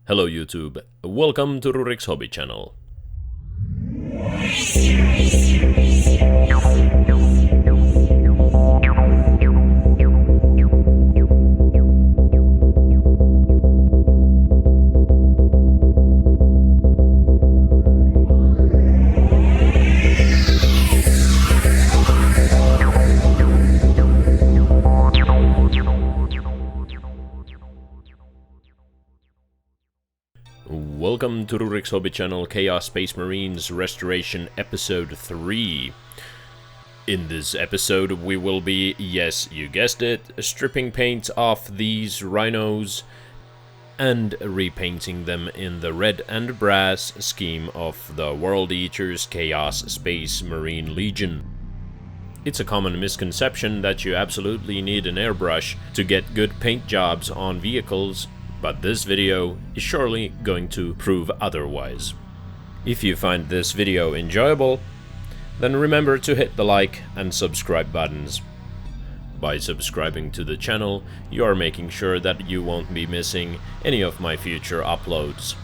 Hello YouTube, welcome to Rurik's Hobby channel. Welcome to Rurik's Hobby channel, Chaos Space Marines Restoration Episode 3. In this episode we will be, yes, you guessed it, stripping paint off these rhinos and repainting them in the red and brass scheme of the World Eater's Chaos Space Marine Legion. It's a common misconception that you absolutely need an airbrush to get good paint jobs on vehicles, but this video is surely going to prove otherwise. If you find this video enjoyable, then remember to hit the like and subscribe buttons. By subscribing to the channel, you are making sure that you won't be missing any of my future uploads.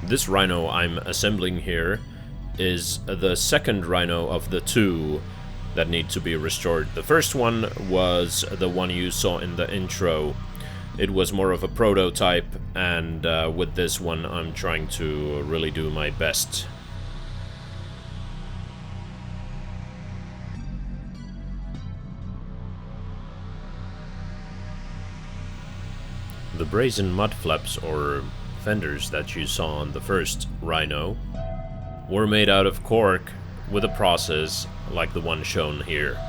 This rhino I'm assembling here is the second rhino of the two that need to be restored. The first one was the one you saw in the intro. It was more of a prototype, and with this one I'm trying to really do my best. The brazen mud flaps or fenders that you saw on the first rhino were made out of cork with a process like the one shown here.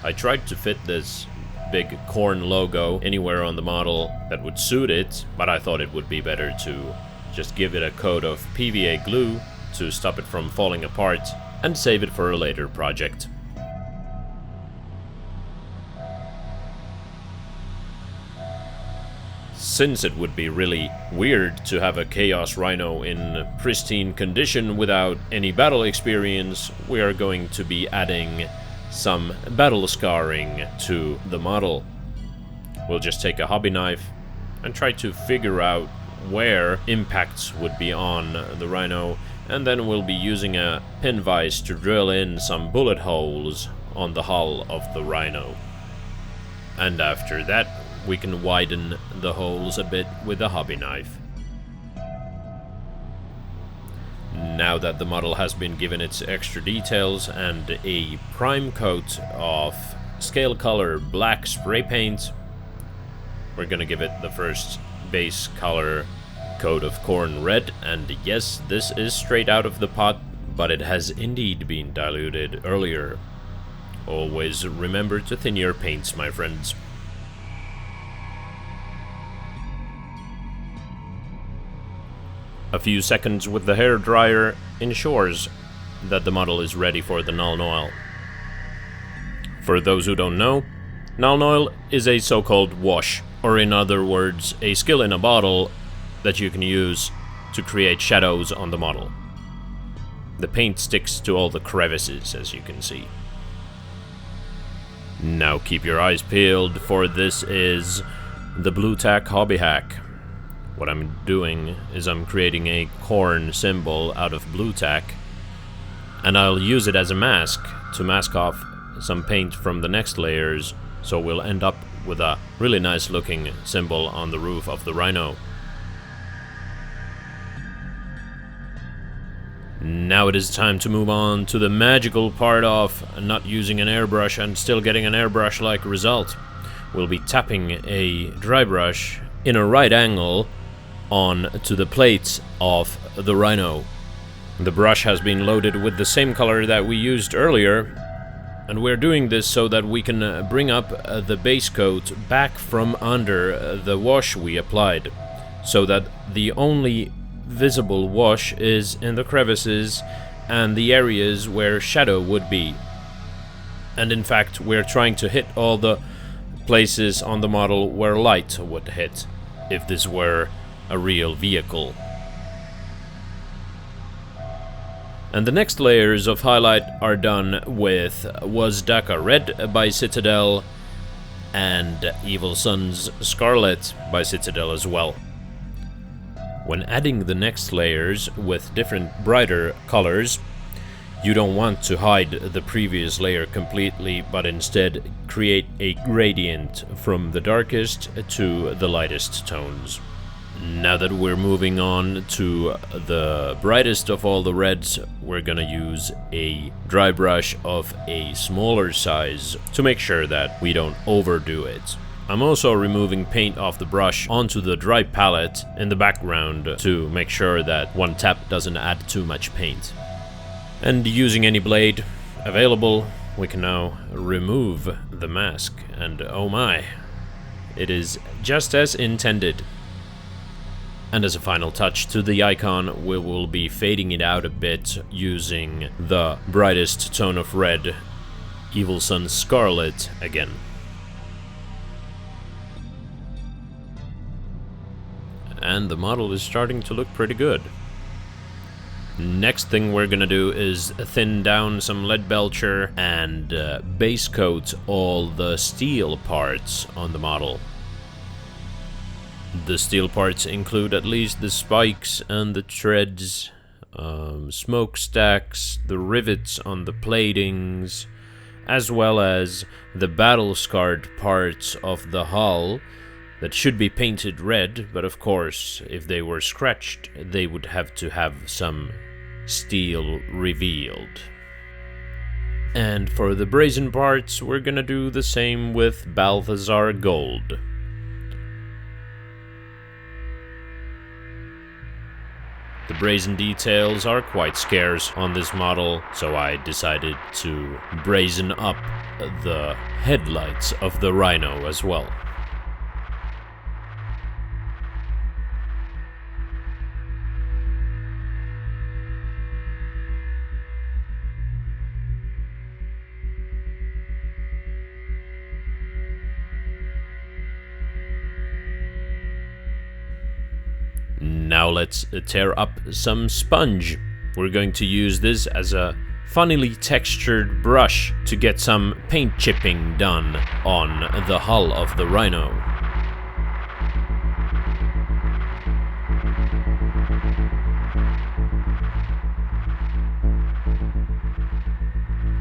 I tried to fit this big corn logo anywhere on the model that would suit it, but I thought it would be better to just give it a coat of PVA glue to stop it from falling apart and save it for a later project. Since it would be really weird to have a Chaos Rhino in pristine condition without any battle experience, we are going to be adding some battle scarring to the model. We'll just take a hobby knife and try to figure out where impacts would be on the rhino, and then we'll be using a pin vise to drill in some bullet holes on the hull of the rhino. And after that we can widen the holes a bit with a hobby knife. Now that the model has been given its extra details and a prime coat of scale color black spray paint, we're gonna give it the first base color coat of corn red, and yes, this is straight out of the pot, but it has indeed been diluted earlier. Always remember to thin your paints, my friends. A few seconds with the hair dryer ensures that the model is ready for the null oil. For those who don't know, null oil is a so-called wash, or in other words, a skill in a bottle that you can use to create shadows on the model. The paint sticks to all the crevices, as you can see. Now keep your eyes peeled, for this is the Blue Tack Hobby Hack. What I'm doing is I'm creating a corn symbol out of blue tack, and I'll use it as a mask to mask off some paint from the next layers, so we'll end up with a really nice looking symbol on the roof of the rhino. Now it is time to move on to the magical part of not using an airbrush and still getting an airbrush-like result. We'll be tapping a dry brush in a right angle on to the plates of the rhino. The brush has been loaded with the same color that we used earlier, and we're doing this so that we can bring up the base coat back from under the wash we applied, so that the only visible wash is in the crevices and the areas where shadow would be. And in fact, we're trying to hit all the places on the model where light would hit, if this were a real vehicle. And the next layers of highlight are done with Wazdaka Red by Citadel and Evil Sun's Scarlet by Citadel as well. When adding the next layers with different brighter colors, you don't want to hide the previous layer completely, but instead create a gradient from the darkest to the lightest tones. Now that we're moving on to the brightest of all the reds, we're gonna use a dry brush of a smaller size to make sure that we don't overdo it. I'm also removing paint off the brush onto the dry palette in the background to make sure that one tap doesn't add too much paint. And using any blade available, we can now remove the mask, and oh my, it is just as intended. And as a final touch to the icon, we will be fading it out a bit using the brightest tone of red, Evil Sunz Scarlet again. And the model is starting to look pretty good. Next thing we're gonna do is thin down some lead belcher and base coat all the steel parts on the model. The steel parts include at least the spikes and the treads, smokestacks, the rivets on the platings, as well as the battle-scarred parts of the hull that should be painted red, but of course, if they were scratched, they would have to have some steel revealed. And for the brazen parts, we're gonna do the same with Balthazar Gold. The brazen details are quite scarce on this model, so I decided to brazen up the headlights of the Rhino as well. Now let's tear up some sponge. We're going to use this as a funnily textured brush to get some paint chipping done on the hull of the Rhino.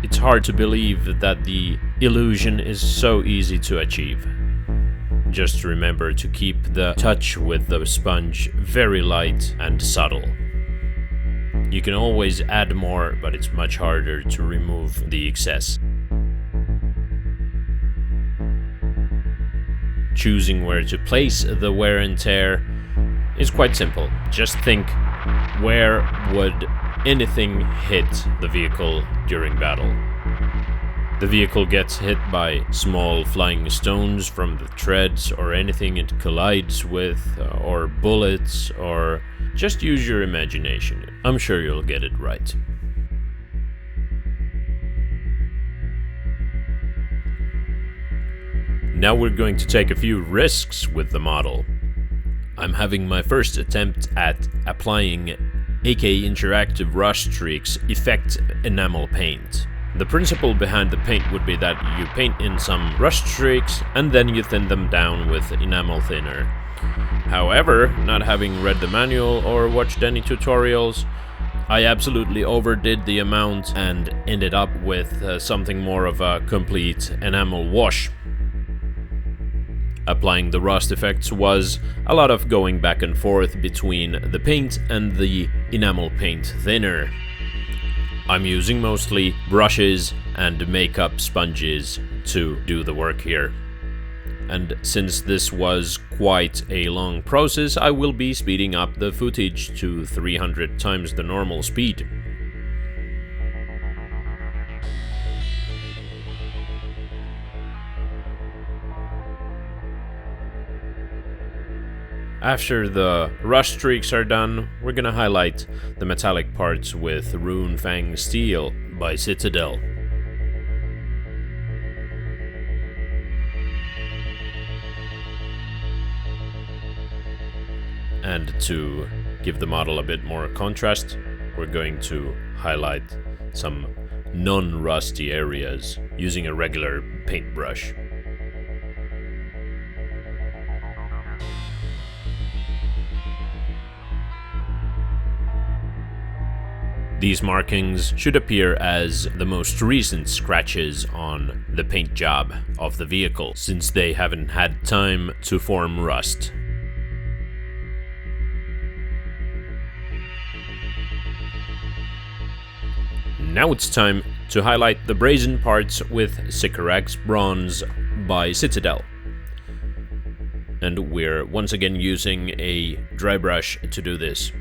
It's hard to believe that the illusion is so easy to achieve. Just remember to keep the touch with the sponge very light and subtle. You can always add more, but it's much harder to remove the excess. Choosing where to place the wear and tear is quite simple. Just think, where would anything hit the vehicle during battle? The vehicle gets hit by small flying stones from the treads, or anything it collides with, or bullets, or just use your imagination. I'm sure you'll get it right. Now we're going to take a few risks with the model. I'm having my first attempt at applying AK Interactive Rust Streaks Effect Enamel paint. The principle behind the paint would be that you paint in some rust streaks and then you thin them down with enamel thinner. However, not having read the manual or watched any tutorials, I absolutely overdid the amount and ended up with something more of a complete enamel wash. Applying the rust effects was a lot of going back and forth between the paint and the enamel paint thinner. I'm using mostly brushes and makeup sponges to do the work here. And since this was quite a long process, I will be speeding up the footage to 300 times the normal speed. After the rust streaks are done, we're gonna highlight the metallic parts with Rune Fang Steel by Citadel. And to give the model a bit more contrast, we're going to highlight some non-rusty areas using a regular paintbrush. These markings should appear as the most recent scratches on the paint job of the vehicle, since they haven't had time to form rust. Now it's time to highlight the brazen parts with Sycorax Bronze by Citadel. And we're once again using a dry brush to do this.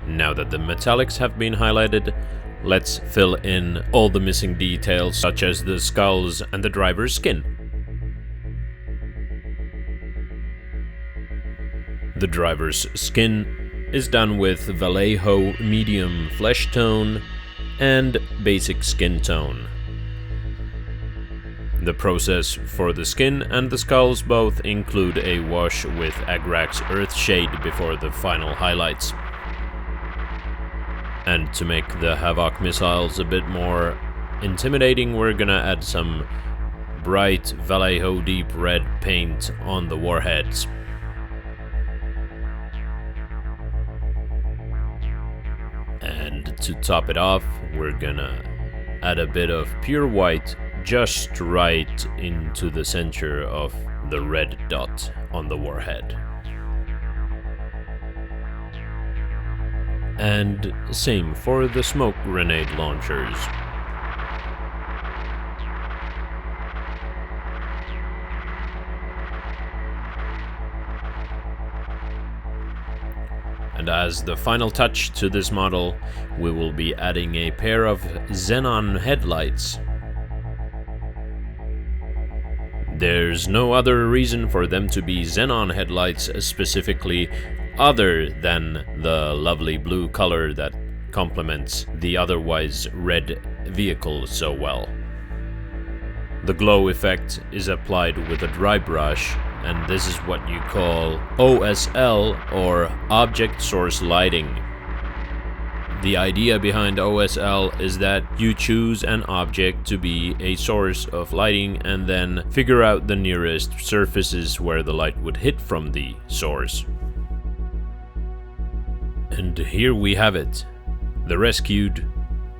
Now that the metallics have been highlighted, let's fill in all the missing details, such as the skulls and the driver's skin. The driver's skin is done with Vallejo medium flesh tone and basic skin tone. The process for the skin and the skulls both include a wash with Agrax Earthshade before the final highlights. And to make the Havoc missiles a bit more intimidating, we're gonna add some bright Vallejo deep red paint on the warheads. And to top it off, we're gonna add a bit of pure white just right into the center of the red dot on the warhead. And same for the smoke grenade launchers. And as the final touch to this model, we will be adding a pair of xenon headlights. There's no other reason for them to be xenon headlights specifically, other than the lovely blue color that complements the otherwise red vehicle so well. The glow effect is applied with a dry brush, and this is what you call OSL, or Object Source Lighting. The idea behind OSL is that you choose an object to be a source of lighting and then figure out the nearest surfaces where the light would hit from the source. And here we have it, the rescued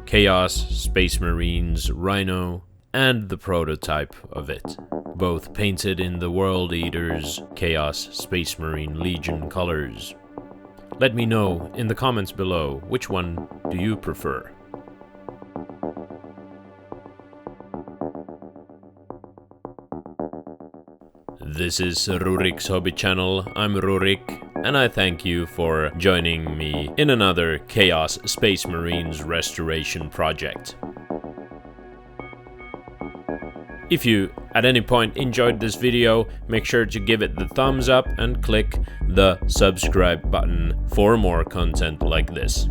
Chaos Space Marines Rhino and the prototype of it, both painted in the World Eater's Chaos Space Marine Legion colors. Let me know in the comments below, which one do you prefer? This is Rurik's Hobby Channel. I'm Rurik, and I thank you for joining me in another Chaos Space Marines restoration project. If you at any point enjoyed this video, make sure to give it the thumbs up and click the subscribe button for more content like this.